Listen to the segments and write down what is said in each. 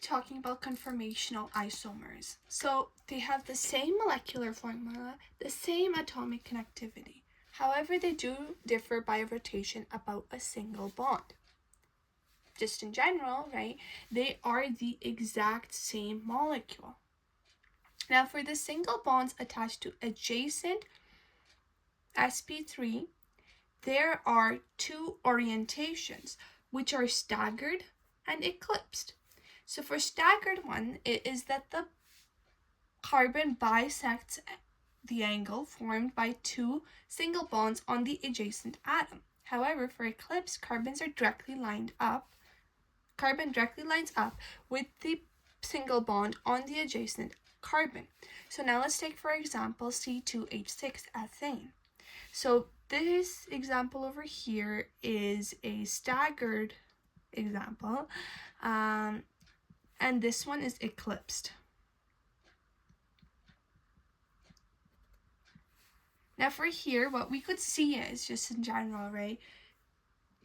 talking about conformational isomers. So they have the same molecular formula, the same atomic connectivity. However, they do differ by rotation about a single bond. Just in general, right, they are the exact same molecule. Now for the single bonds attached to adjacent sp3, there are two orientations, which are staggered and eclipsed. So for staggered one, it is that the carbon bisects the angle formed by two single bonds on the adjacent atom. However, for eclipse, carbon directly lines up with the single bond on the adjacent carbon. So now let's take, for example, C2H6 ethane. So this example over here is a staggered example, and this one is eclipsed. Now for here, what we could see is, just in general, right,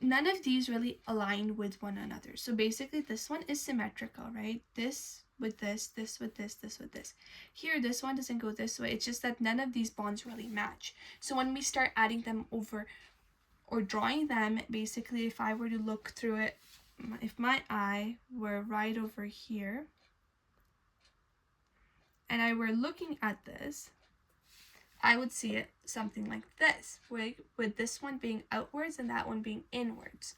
none of these really align with one another. So basically this one is symmetrical, right? This with this, this with this, this with this. Here, this one doesn't go this way. It's just that none of these bonds really match. So when we start adding them over or drawing them, basically if I were to look through it, if my eye were right over here and I were looking at this, I would see it something like this, with this one being outwards and that one being inwards.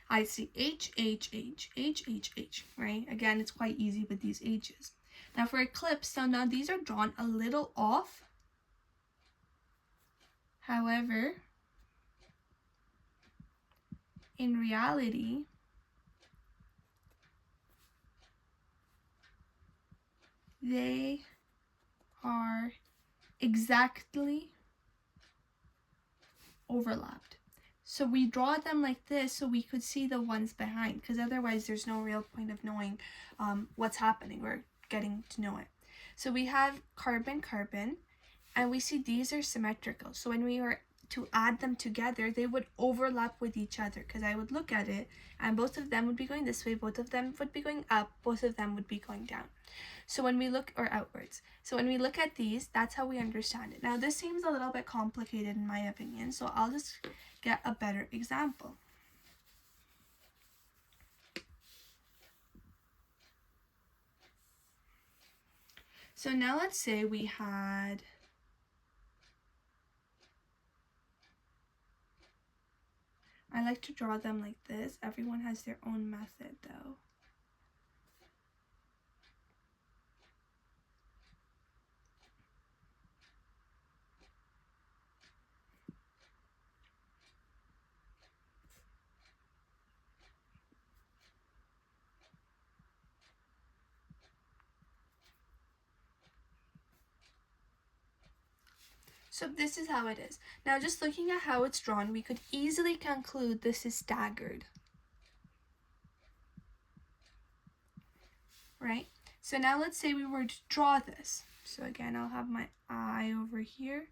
I see H, H, H, H, H, H, right? Again, it's quite easy with these H's. Now for eclipse, so now these are drawn a little off. However, in reality, they are exactly overlapped. So we draw them like this so we could see the ones behind, because otherwise there's no real point of knowing what's happening or getting to know it. So we have carbon, carbon, and we see these are symmetrical. So when we were to add them together, they would overlap with each other, because I would look at it and both of them would be going this way, both of them would be going up, both of them would be going down. So when we look, or outwards. So when we look at these, that's how we understand it. Now this seems a little bit complicated in my opinion, so I'll just get a better example. So now let's say we had I like to draw them like this. Everyone has their own method though. So this is how it is. Now just looking at how it's drawn, we could easily conclude this is staggered. Right? So now let's say we were to draw this. So again, I'll have my eye over here.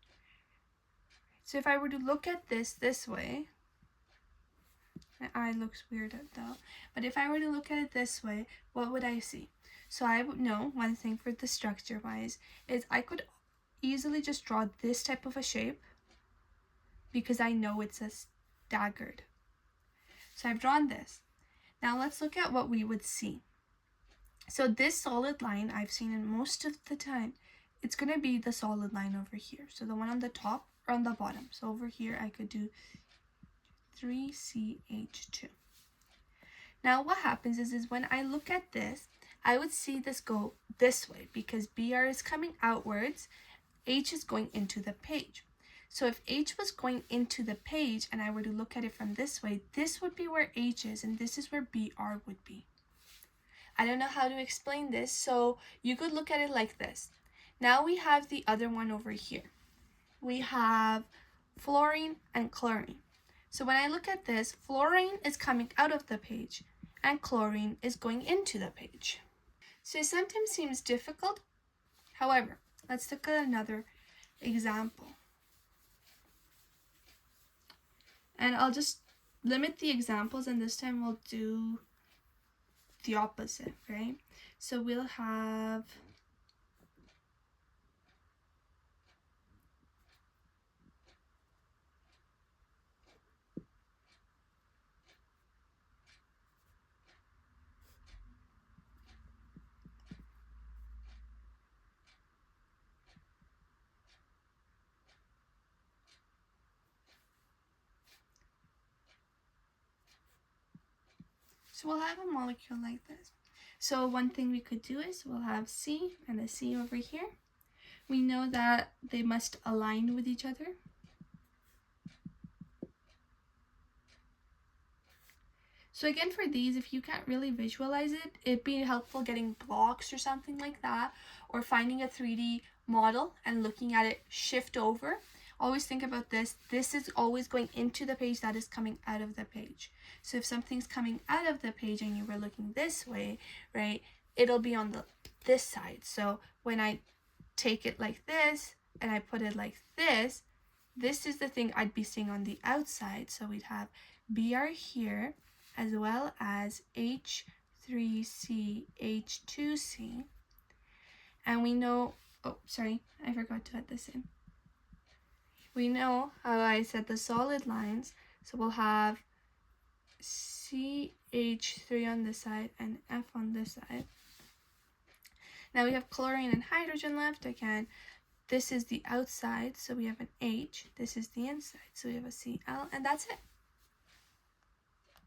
So if I were to look at this way, my eye looks weird though, but if I were to look at it this way, what would I see? So I would know one thing for the structure wise is I could easily just draw this type of a shape because I know it's a staggered. So I've drawn this. Now let's look at what we would see. So this solid line I've seen in most of the time, it's going to be the solid line over here. So the one on the top or on the bottom. So over here I could do 3CH2. Now what happens is when I look at this, I would see this go this way because BR is coming outwards, H is going into the page. So if H was going into the page and I were to look at it from this way, this would be where H is and this is where BR would be. I don't know how to explain this, so you could look at it like this. Now we have the other one over here. We have fluorine and chlorine. So when I look at this, fluorine is coming out of the page and chlorine is going into the page. So it sometimes seems difficult. However, let's look at another example. And I'll just limit the examples and this time we'll do the opposite, right? So we'll have so we'll have a molecule like this. So one thing we could do is we'll have C and a C over here. We know that they must align with each other. So again, for these, if you can't really visualize it, it'd be helpful getting blocks or something like that, or finding a 3D model and looking at it shift over. Always think about this. This is always going into the page, that is coming out of the page. So if something's coming out of the page and you were looking this way, right, it'll be on this side. So when I take it like this and I put it like this is the thing I'd be seeing on the outside. So we'd have Br here, as well as H3C, H2C. And we know, oh, sorry, I forgot to add this in. We know how I said the solid lines, so we'll have CH3 on this side and F on this side. Now we have chlorine and hydrogen left. Again, this is the outside, so we have an H. This is the inside, so we have a Cl, and that's it.